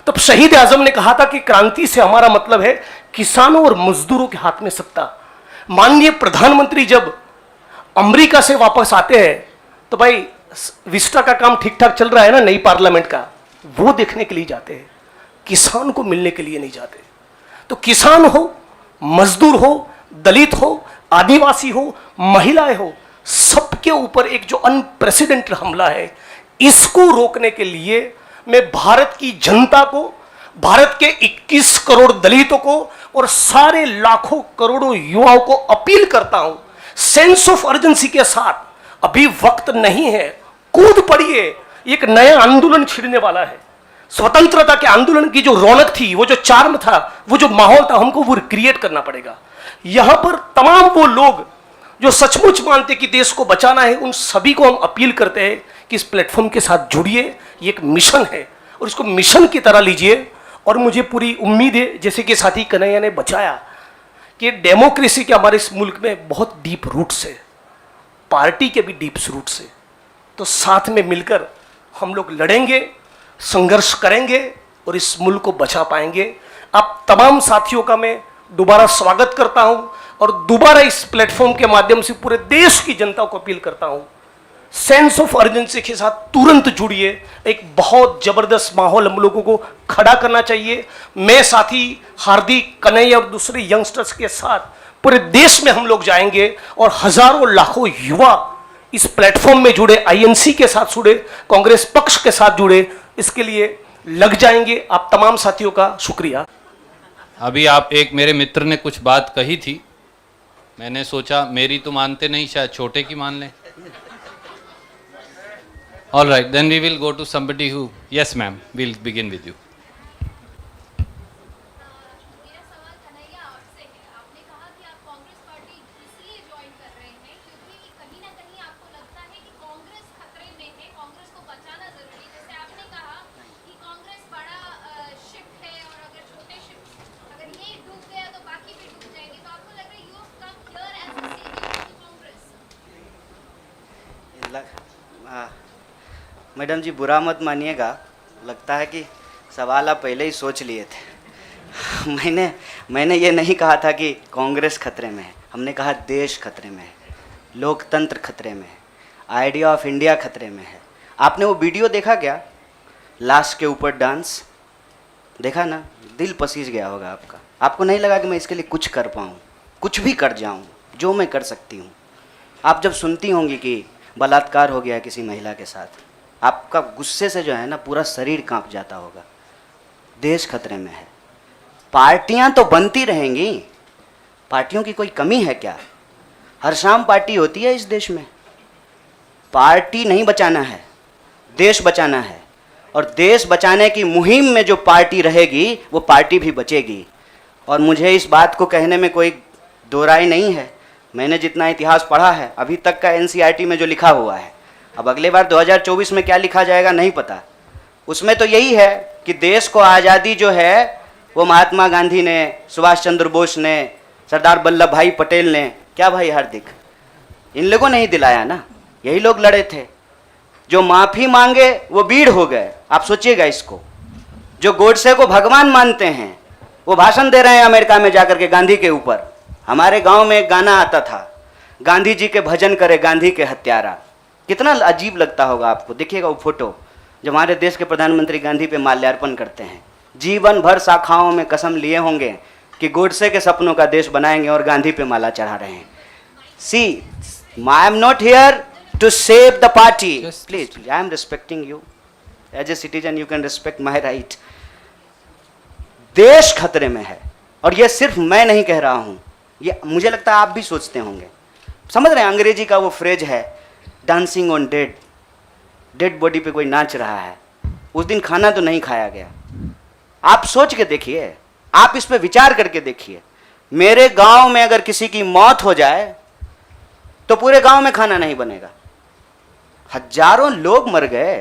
[SPEAKER 5] तब शहीद आजम ने कहा था कि क्रांति से हमारा मतलब है किसानों और मजदूरों के हाथ में सत्ता। माननीय प्रधानमंत्री जब अमेरिका से वापस आते हैं तो भाई विस्टा का काम ठीक ठाक चल रहा है ना, नई पार्लियामेंट का, वो देखने के लिए जाते हैं, किसान को मिलने के लिए नहीं जाते। तो किसान हो, मजदूर हो, दलित हो, आदिवासी हो, महिलाएं हो, सबके ऊपर एक जो अनप्रेसिडेंटेड हमला है, इसको रोकने के लिए मैं भारत की जनता को, भारत के 21 करोड़ दलितों को और सारे लाखों करोड़ों युवाओं को अपील करता हूं, सेंस ऑफ अर्जेंसी के साथ अभी वक्त नहीं है, कूद पड़िए। एक नया आंदोलन छिड़ने वाला है। स्वतंत्रता के आंदोलन की जो रौनक थी, वो जो चार्म था, वो जो माहौल था, हमको वो क्रिएट करना पड़ेगा। यहां पर तमाम वो लोग जो सचमुच मानते कि देश को बचाना है, उन सभी को हम अपील करते हैं कि इस प्लेटफॉर्म के साथ जुड़िए। ये एक मिशन है और इसको मिशन की तरह लीजिए। और मुझे पूरी उम्मीद है, जैसे कि साथी कन्हैया ने बचाया, कि डेमोक्रेसी के हमारे इस मुल्क में बहुत डीप रूट्स है, पार्टी के भी डीप रूट्स है। तो साथ में मिलकर हम लोग लड़ेंगे, संघर्ष करेंगे और इस मुल्क को बचा पाएंगे। आप तमाम साथियों का मैं दोबारा स्वागत करता हूं और दोबारा इस प्लेटफॉर्म के माध्यम से पूरे देश की जनता को अपील करता हूं, सेंस ऑफ अर्जेंसी के साथ तुरंत जुड़िए। एक बहुत जबरदस्त माहौल हम लोगों को खड़ा करना चाहिए। मैं साथी हार्दिक, कन्हैया और दूसरे यंगस्टर्स के साथ पूरे देश में हम लोग जाएंगे और हजारों लाखों युवा इस प्लेटफॉर्म में जुड़े, आईएनसी के साथ जुड़े, कांग्रेस पक्ष के साथ जुड़े, इसके लिए लग जाएंगे। आप तमाम साथियों का शुक्रिया।
[SPEAKER 1] अभी आप एक मेरे मित्र ने कुछ बात कही थी, मैंने सोचा मेरी तो मानते नहीं, शायद छोटे की मान लें। All right, then we will go to somebody who, yes ma'am, we'll begin with you.
[SPEAKER 6] मेरा सवाल कन्हैया आपसे है। आपने कहा कि आप कांग्रेस पार्टी इसलिए ज्वाइन कर रहे हैं क्योंकि कहीं ना कहीं आपको लगता है कि कांग्रेस खतरे में है, कांग्रेस को बचाना जरूरी है। जैसे आपने कहा कि कांग्रेस बड़ा शिप है और अगर छोटे शिप, अगर ये डूब गया तो बाकी भी डूब जाएंगे। तो आपको लग रहा है you have come here as a saviour to Congress.
[SPEAKER 4] Madam ji बुरा मत मानिएगा, लगता है कि सवाल आप पहले ही सोच लिए थे। मैंने ये नहीं कहा था कि कांग्रेस खतरे में है, हमने कहा देश खतरे में है, लोकतंत्र खतरे में है, आइडिया ऑफ इंडिया खतरे में है। आपने वो वीडियो देखा क्या, लाश के ऊपर डांस? देखा ना, दिल पसीज गया होगा आपका। आपको नहीं लगा कि मैं इसके लिए कुछ कर पाऊँ, कुछ भी कर जाऊँ जो मैं कर सकती हूँ। आप जब सुनती होंगी कि बलात्कार हो गया है किसी महिला के साथ, आपका गुस्से से जो है ना पूरा शरीर कांप जाता होगा। देश खतरे में है। पार्टियां तो बनती रहेंगी, पार्टियों की कोई कमी है क्या? हर शाम पार्टी होती है इस देश में। पार्टी नहीं बचाना है, देश बचाना है। और देश बचाने की मुहिम में जो पार्टी रहेगी वो पार्टी भी बचेगी। और मुझे इस बात को कहने में कोई दो राय नहीं है। मैंने जितना इतिहास पढ़ा है अभी तक का एनसीईआरटी में जो लिखा हुआ है, अब अगले बार 2024 में क्या लिखा जाएगा नहीं पता। उसमें तो यही है कि देश को आज़ादी जो है वो महात्मा गांधी ने, सुभाष चंद्र बोस ने, सरदार वल्लभ भाई पटेल ने, क्या भाई हार्दिक, इन लोगों ने ही दिलाया ना। यही लोग लड़े थे। जो माफ़ी मांगे वो वीर हो गए। आप सोचिएगा इसको। जो गोडसे को भगवान मानते हैं वो भाषण दे रहे हैं अमेरिका में जाकर के गांधी के ऊपर। हमारे गांव में एक गाना आता था, गांधी जी के भजन करे गांधी के हत्यारा। कितना अजीब लगता होगा आपको। देखिएगा वो फोटो जब हमारे देश के प्रधानमंत्री गांधी पे माल्यार्पण करते हैं। जीवन भर शाखाओं में कसम लिए होंगे कि गोडसे के सपनों का देश बनाएंगे और गांधी पे माला चढ़ा रहे हैं। See, I am not here to save the party, please, I am respecting you as a citizen, you can respect my right. देश खतरे में है और ये सिर्फ मैं नहीं कह रहा हूं, ये मुझे लगता है आप भी सोचते होंगे। समझ रहे हैं, अंग्रेजी का वो फ्रेज है dancing on dead, dead body पे कोई नाच रहा है। उस दिन खाना तो नहीं खाया गया। आप सोच के देखिए, आप इस पे विचार करके देखिए। मेरे गांव में अगर किसी की मौत हो जाए तो पूरे गांव में खाना नहीं बनेगा। हजारों लोग मर गए।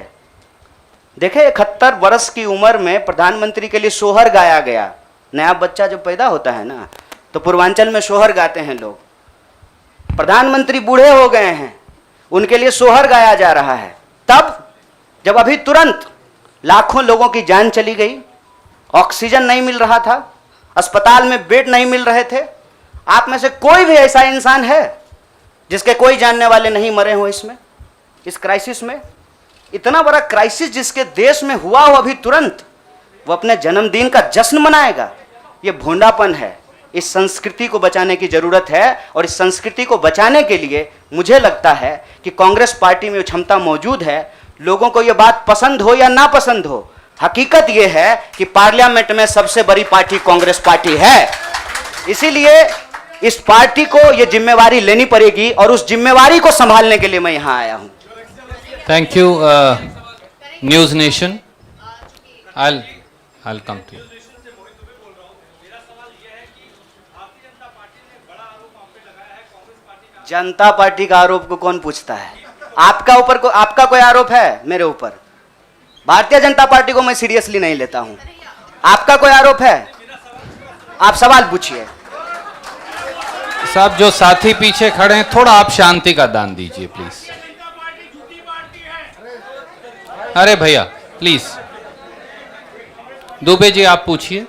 [SPEAKER 4] देखे 71 वर्ष की उम्र में प्रधानमंत्री के लिए सोहर गाया गया। नया बच्चा जब पैदा होता है ना तो पूर्वांचल में सोहर गाते हैं लोग। प्रधानमंत्री बूढ़े हो गए हैं, उनके लिए सोहर गाया जा रहा है। तब जब अभी तुरंत लाखों लोगों की जान चली गई, ऑक्सीजन नहीं मिल रहा था, अस्पताल में बेड नहीं मिल रहे थे। आप में से कोई भी ऐसा इंसान है जिसके कोई जानने वाले नहीं मरे हो इसमें, इस क्राइसिस में? इतना बड़ा क्राइसिस जिसके देश में हुआ हो अभी तुरंत, वो अपने जन्मदिन का जश्न मनाएगा? ये भोंडापन है। इस संस्कृति को बचाने की जरूरत है और इस संस्कृति को बचाने के लिए मुझे लगता है कि कांग्रेस पार्टी में क्षमता मौजूद है। लोगों को यह बात पसंद हो या ना पसंद हो, हकीकत यह है कि पार्लियामेंट में सबसे बड़ी पार्टी कांग्रेस पार्टी है। इसीलिए इस पार्टी को यह जिम्मेवारी लेनी पड़ेगी और उस जिम्मेवारी को संभालने के लिए मैं यहां आया हूं।
[SPEAKER 1] Thank you news nation. I'll come to you.
[SPEAKER 4] Janata party का आरोप को कौन पूछता है? आपका कोई आरोप है मेरे ऊपर? भारतीय जनता पार्टी को मैं सीरियसली नहीं लेता हूं। आपका कोई आरोप है? आप सवाल पूछिए।
[SPEAKER 1] साहब, जो साथी पीछे खड़े हैं, थोड़ा आप शांति का दान दीजिए प्लीज। अरे भैया प्लीज, दुबे जी आप पूछिए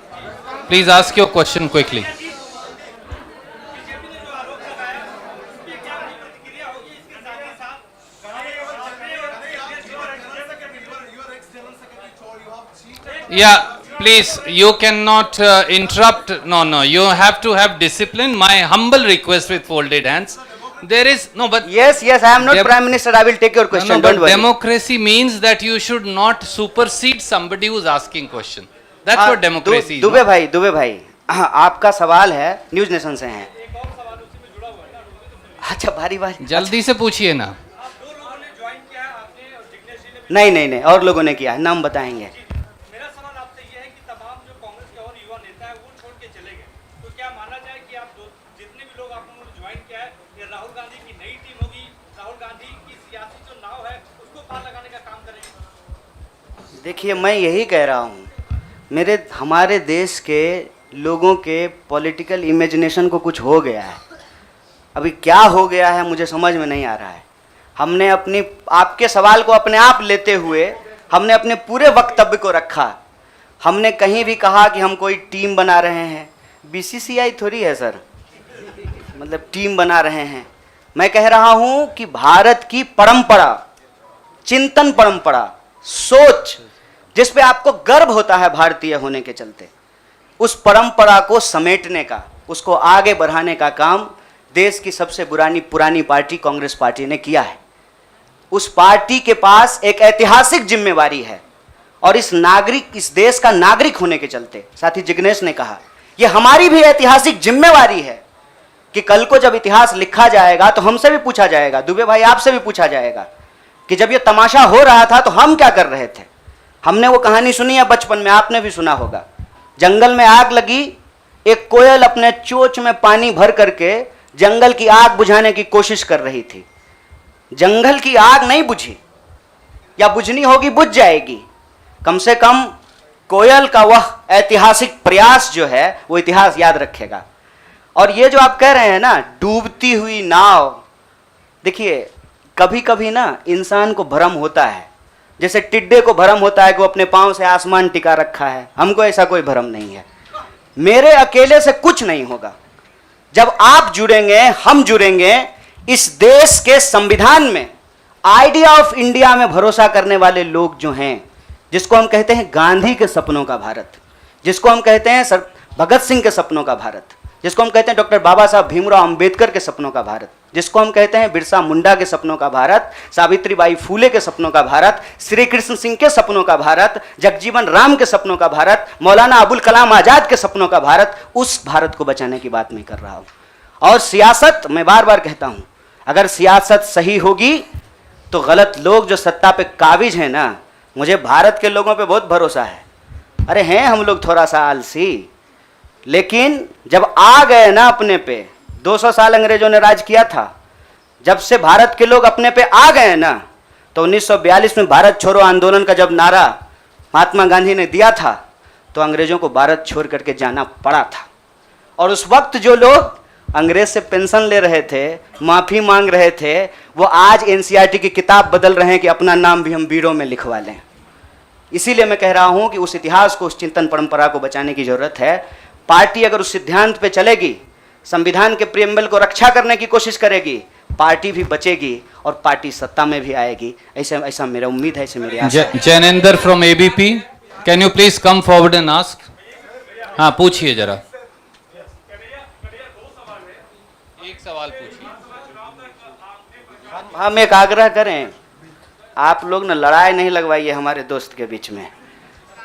[SPEAKER 1] please, ask your question quickly. Yeah, please, you cannot interrupt. No, you have to have discipline. My humble request with folded hands. There is no, but
[SPEAKER 4] Yes, I am not Prime Minister. I will take your question.
[SPEAKER 1] no,
[SPEAKER 4] Don't
[SPEAKER 1] but
[SPEAKER 4] worry.
[SPEAKER 1] democracy means that you should not supersede somebody who's asking question. That's what democracy is.
[SPEAKER 4] Dubey भाई, आपका सवाल है, news nation से हैं। अच्छा, बारी
[SPEAKER 1] जल्दी से पूछिए ना।
[SPEAKER 4] नहीं, और लोगों ने किया है, नाम बताएंगे।
[SPEAKER 7] मेरा सवाल आपसे ये है कि तमाम जो कांग्रेस के और युवा नेता है वो छोड़ के चले गए, तो क्या माना जाए कि आप जितने भी लोग आपने ज्वाइन किया है, ये राहुल गांधी की नई टीम होगी, राहुल गांधी की सियासी जो नाव है उसको पार लगाने का काम करेगी?
[SPEAKER 4] देखिए, मैं यही कह रहा हूँ, हमारे देश के लोगों के पॉलिटिकल इमेजिनेशन को कुछ हो गया है। अभी क्या हो गया है मुझे समझ में नहीं आ रहा है। हमने आपके सवाल को अपने आप लेते हुए हमने अपने पूरे वक्तव्य को रखा। हमने कहीं भी कहा कि हम कोई टीम बना रहे हैं? बीसीसीआई थोड़ी है सर, मतलब टीम बना रहे हैं। मैं कह रहा हूं कि भारत की परंपरा, चिंतन परंपरा, सोच, जिस पे आपको गर्व होता है भारतीय होने के चलते, उस परंपरा को समेटने का, उसको आगे बढ़ाने का काम देश की सबसे पुरानी पार्टी कांग्रेस पार्टी ने किया है। उस पार्टी के पास एक ऐतिहासिक जिम्मेवारी है और इस देश का नागरिक होने के चलते, साथी जिग्नेश ने कहा, यह हमारी भी ऐतिहासिक जिम्मेवारी है कि कल को जब इतिहास लिखा जाएगा तो हमसे भी पूछा जाएगा, दुबे भाई आपसे भी पूछा जाएगा कि जब यह तमाशा हो रहा था तो हम क्या कर रहे थे। हमने वो कहानी सुनी है बचपन में, आपने भी सुना होगा। जंगल में आग लगी, एक कोयल अपने चोंच में पानी भर करके जंगल की आग बुझाने की कोशिश कर रही थी। जंगल की आग नहीं बुझी, या बुझनी होगी बुझ जाएगी, कम से कम कोयल का वह ऐतिहासिक प्रयास जो है वो इतिहास याद रखेगा। और ये जो आप कह रहे हैं ना, डूबती हुई नाव, देखिए कभी कभी ना इंसान को भ्रम होता है, जैसे टिड्डे को भ्रम होता है कि वो अपने पांव से आसमान टिका रखा है। हमको ऐसा कोई भ्रम नहीं है। मेरे अकेले से कुछ नहीं होगा। जब आप जुड़ेंगे, हम जुड़ेंगे, इस देश के संविधान में, आइडिया ऑफ इंडिया में भरोसा करने वाले लोग जो हैं, जिसको हम कहते हैं गांधी के सपनों का भारत, जिसको हम कहते हैं भगत सिंह के सपनों का भारत, जिसको हम कहते हैं डॉक्टर बाबा साहब भीमराव अंबेडकर के सपनों का भारत, जिसको हम कहते हैं बिरसा मुंडा के सपनों का भारत, सावित्रीबाई फूले के सपनों का भारत, श्री कृष्ण सिंह के सपनों का भारत, जगजीवन राम के सपनों का भारत, मौलाना अबुल कलाम आजाद के सपनों का भारत, उस भारत को बचाने की बात मैं कर रहा हूं। और सियासत, मैं बार बार कहता हूं, अगर सियासत सही होगी तो गलत लोग जो सत्ता पे काबिज हैं ना, मुझे भारत के लोगों पे बहुत भरोसा है। अरे हैं हम लोग थोड़ा सा आलसी, लेकिन जब आ गए ना अपने पे, 200 साल अंग्रेजों ने राज किया था, जब से भारत के लोग अपने पे आ गए ना, तो 1942 में भारत छोड़ो आंदोलन का जब नारा महात्मा गांधी ने दिया था, तो अंग्रेजों को भारत छोड़ करके जाना पड़ा था। और उस वक्त जो लोग अंग्रेज से पेंशन ले रहे थे, माफी मांग रहे थे, वो आज एनसीईआरटी की किताब बदल रहे हैं कि अपना नाम भी हम वीरों में लिखवा लें। इसीलिए मैं कह रहा हूं कि उस इतिहास को, उस चिंतन परंपरा को बचाने की जरूरत है। पार्टी अगर उस सिद्धांत पे चलेगी, संविधान के प्रियम्बल को रक्षा करने की कोशिश करेगी, पार्टी भी बचेगी और पार्टी सत्ता में भी आएगी। ऐसा मेरा उम्मीद है, ऐसे मेरी आशा है।
[SPEAKER 1] Jainendra from ABP, can you please come forward and ask. हाँ पूछिए जरा, एक सवाल पूछिए।
[SPEAKER 4] हम एक आग्रह करें, आप लोग ना लड़ाई नहीं लगवाइए हमारे दोस्त के बीच में।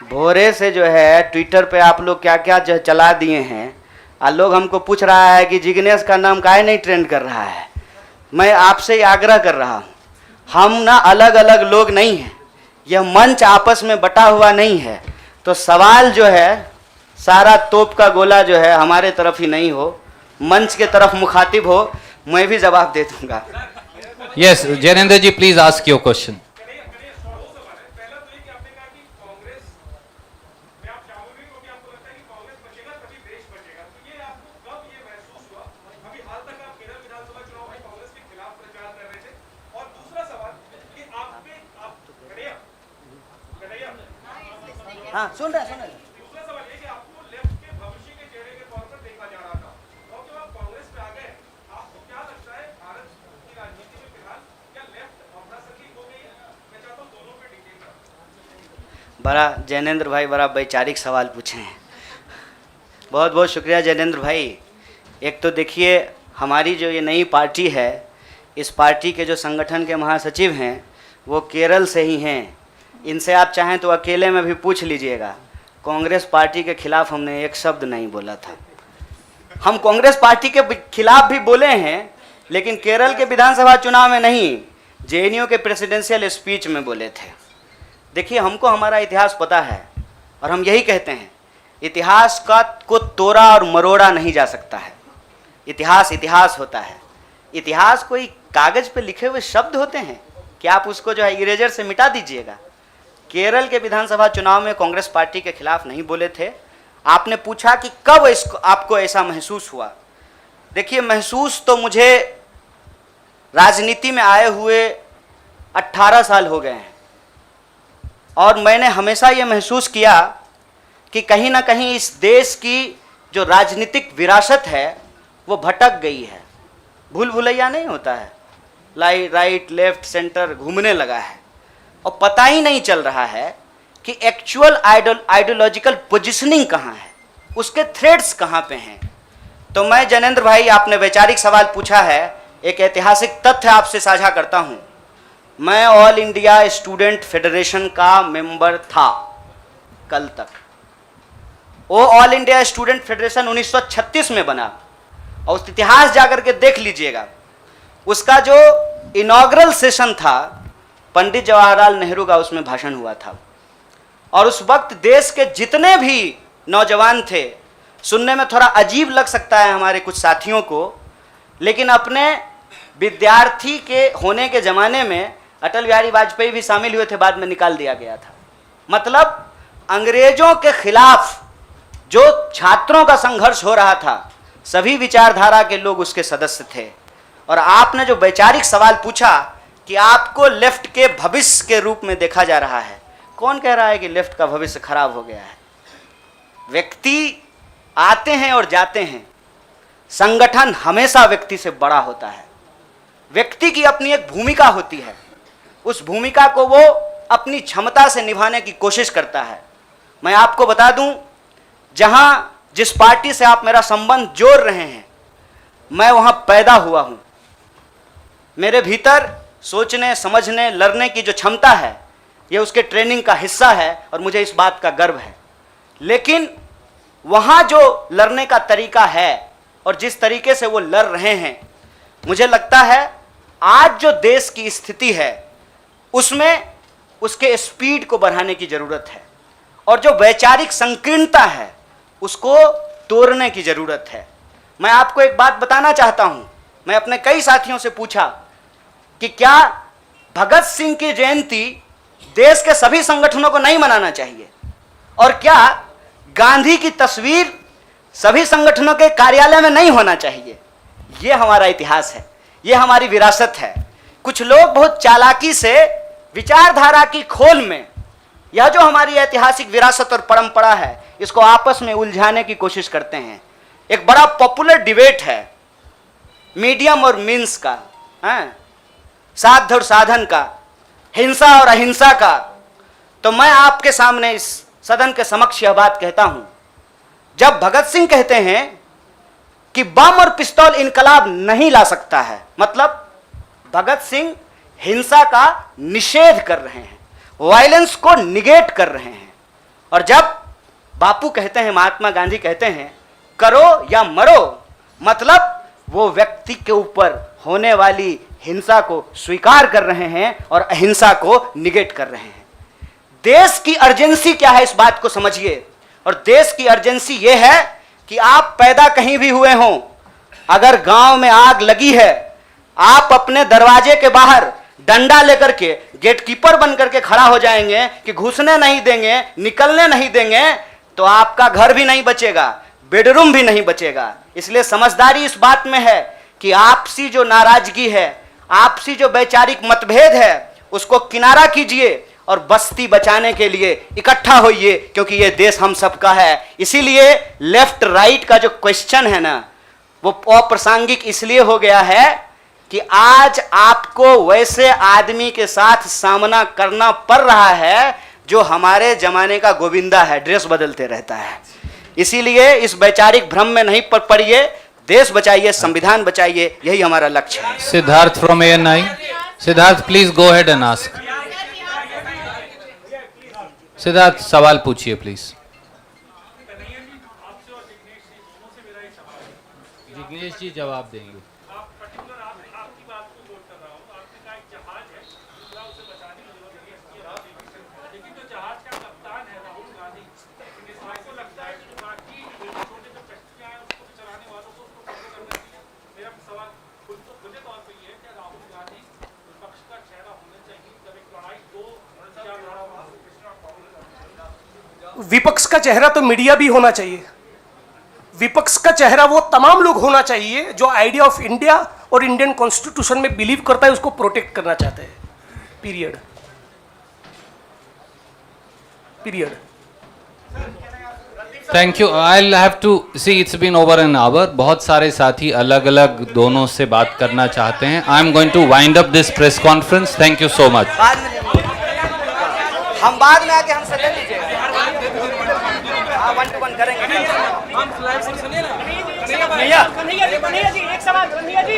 [SPEAKER 4] भोरे से जो है ट्विटर पे आप लोग क्या क्या चला दिए हैं, और लोग हमको पूछ रहा है कि जिग्नेश का नाम काहे नहीं ट्रेंड कर रहा है। मैं आपसे आग्रह कर रहा हूँ, हम ना अलग अलग लोग नहीं हैं, यह मंच आपस में बटा हुआ नहीं है। तो सवाल जो है, सारा तोप का गोला जो है हमारे तरफ ही नहीं हो, मंच के तरफ मुखातिब हो, मैं भी जवाब दे दूंगा।
[SPEAKER 1] Yes Jainendra ji, please ask your question.
[SPEAKER 4] हाँ सुन रहे हैं।
[SPEAKER 7] दूसरा सवाल ये कि आपको लेफ्ट के भविष्य के चेहरे के तौर पर देखा जा रहा था, और जब आप कांग्रेस पे आ गए, आपको क्या लगता है भारत की राजनीति में फिलहाल क्या लेफ्ट अप्रासंगिक हो गई है? मैं चाहता हूँ दोनों पे डिटेल करें।
[SPEAKER 4] बड़ा जैनेंद्र भाई बड़ा वैचारिक सवाल पूछे हैं, बहुत बहुत शुक्रिया जैनेंद्र भाई। एक तो देखिए, हमारी जो ये नई पार्टी है, इस पार्टी के जो संगठन के महासचिव हैं वो केरल से ही हैं। इनसे आप चाहें तो अकेले में भी पूछ लीजिएगा, कांग्रेस पार्टी के खिलाफ हमने एक शब्द नहीं बोला था। हम कांग्रेस पार्टी के खिलाफ भी बोले हैं, लेकिन केरल के विधानसभा चुनाव में नहीं, जेएनयू के प्रेसिडेंशियल स्पीच में बोले थे। देखिए, हमको हमारा इतिहास पता है और हम यही कहते हैं, इतिहास को तोड़ा और मरोड़ा नहीं जा सकता है। इतिहास इतिहास होता है। इतिहास कोई कागज पे लिखे हुए शब्द होते हैं कि आप उसको जो है इरेजर से मिटा दीजिएगा। केरल के विधानसभा चुनाव में कांग्रेस पार्टी के खिलाफ नहीं बोले थे। आपने पूछा कि कब इसको आपको ऐसा महसूस हुआ। देखिए, महसूस तो मुझे राजनीति में आए हुए 18 साल हो गए हैं, और मैंने हमेशा ये महसूस किया कि कहीं ना कहीं इस देश की जो राजनीतिक विरासत है वो भटक गई है। भूल भुलैया नहीं होता है, राइट लेफ्ट सेंटर घूमने लगा है, और पता ही नहीं चल रहा है कि एक्चुअल आइडियोलॉजिकल पोजिशनिंग कहाँ है, उसके थ्रेड्स कहाँ पे हैं। तो मैं जनेंद्र भाई, आपने वैचारिक सवाल पूछा है, एक ऐतिहासिक तथ्य आपसे साझा करता हूँ। मैं ऑल इंडिया स्टूडेंट फेडरेशन का मेंबर था कल तक। वो ऑल इंडिया स्टूडेंट फेडरेशन 1936 में बना, और उस इतिहास जाकर के देख लीजिएगा। उसका जो इनॉग्रल सेशन था, पंडित जवाहरलाल नेहरू का उसमें भाषण हुआ था, और उस वक्त देश के जितने भी नौजवान थे, सुनने में थोड़ा अजीब लग सकता है हमारे कुछ साथियों को, लेकिन अपने विद्यार्थी के होने के ज़माने में अटल बिहारी वाजपेयी भी शामिल हुए थे, बाद में निकाल दिया गया था। मतलब अंग्रेजों के खिलाफ जो छात्रों का संघर्ष हो रहा था, सभी विचारधारा के लोग उसके सदस्य थे। और आपने जो वैचारिक सवाल पूछा कि आपको लेफ्ट के भविष्य के रूप में देखा जा रहा है, कौन कह रहा है कि लेफ्ट का भविष्य खराब हो गया है? व्यक्ति आते हैं और जाते हैं, संगठन हमेशा व्यक्ति से बड़ा होता है। व्यक्ति की अपनी एक भूमिका होती है, उस भूमिका को वो अपनी क्षमता से निभाने की कोशिश करता है। मैं आपको बता दूं, जहां जिस पार्टी से आप मेरा संबंध जोड़ रहे हैं, मैं वहां पैदा हुआ हूं। मेरे भीतर सोचने, समझने, लड़ने की जो क्षमता है, यह उसके ट्रेनिंग का हिस्सा है और मुझे इस बात का गर्व है। लेकिन वहाँ जो लड़ने का तरीका है और जिस तरीके से वो लड़ रहे हैं, मुझे लगता है आज जो देश की स्थिति है उसमें उसके स्पीड को बढ़ाने की ज़रूरत है, और जो वैचारिक संकीर्णता है उसको तोड़ने की ज़रूरत है। मैं आपको एक बात बताना चाहता हूँ। मैं अपने कई साथियों से पूछा कि क्या भगत सिंह की जयंती देश के सभी संगठनों को नहीं मनाना चाहिए, और क्या गांधी की तस्वीर सभी संगठनों के कार्यालय में नहीं होना चाहिए? ये हमारा इतिहास है, ये हमारी विरासत है। कुछ लोग बहुत चालाकी से विचारधारा की खोल में यह जो हमारी ऐतिहासिक विरासत और परंपरा है, इसको आपस में उलझाने की कोशिश करते हैं। एक बड़ा पॉपुलर डिबेट है मीडियम और मीन्स का, साध और साधन का, हिंसा और अहिंसा का। तो मैं आपके सामने इस सदन के समक्ष यह बात कहता हूं, जब भगत सिंह कहते हैं कि बम और पिस्तौल इनकलाब नहीं ला सकता है, मतलब भगत सिंह हिंसा का निषेध कर रहे हैं, वायलेंस को निगेट कर रहे हैं। और जब बापू कहते हैं, महात्मा गांधी कहते हैं करो या मरो, मतलब वो व्यक्ति के ऊपर होने वाली हिंसा को स्वीकार कर रहे हैं और अहिंसा को निगेट कर रहे हैं। देश की अर्जेंसी क्या है, इस बात को समझिए। और देश की अर्जेंसी ये है कि आप पैदा कहीं भी हुए हों, अगर गांव में आग लगी है, आप अपने दरवाजे के बाहर डंडा लेकर के गेटकीपर बन करके खड़ा हो जाएंगे कि घुसने नहीं देंगे, निकलने नहीं देंगे, तो आपका घर भी नहीं बचेगा, बेडरूम भी नहीं बचेगा। इसलिए समझदारी इस बात में है कि आपसी जो नाराजगी है, आपसी जो वैचारिक मतभेद है, उसको किनारा कीजिए और बस्ती बचाने के लिए इकट्ठा होइए, क्योंकि ये देश हम सबका है। इसीलिए लेफ्ट राइट का जो क्वेश्चन है ना, वो अप्रासंगिक इसलिए हो गया है कि आज आपको वैसे आदमी के साथ सामना करना पड़ रहा है जो हमारे जमाने का गोविंदा है, ड्रेस बदलते रहता है। इसीलिए इस वैचारिक भ्रम में नहीं पड़िए, देश बचाइए, संविधान बचाइए, यही हमारा लक्ष्य है।
[SPEAKER 1] Siddharth from ANI। Siddharth please go ahead and ask. Siddharth सवाल पूछिए प्लीज। जिग्नेश जी जवाब देंगे।
[SPEAKER 5] विपक्ष का चेहरा तो मीडिया भी होना चाहिए। विपक्ष का चेहरा वो तमाम लोग होना चाहिए जो आइडिया ऑफ इंडिया और इंडियन कॉन्स्टिट्यूशन में बिलीव करता है, उसको प्रोटेक्ट करना चाहते हैं। Period.
[SPEAKER 1] Thank you. I have to see, it's been over an hour. बहुत सारे साथी अलग अलग दोनों से बात करना चाहते हैं। I am going to wind up this press conference. Thank you so much.
[SPEAKER 4] हम बाद में आके हमसे ले लीजिएगा। हाँ 1 to 1 करेंगे।
[SPEAKER 7] कन्हैया जी एक सवाल, कन्हैया जी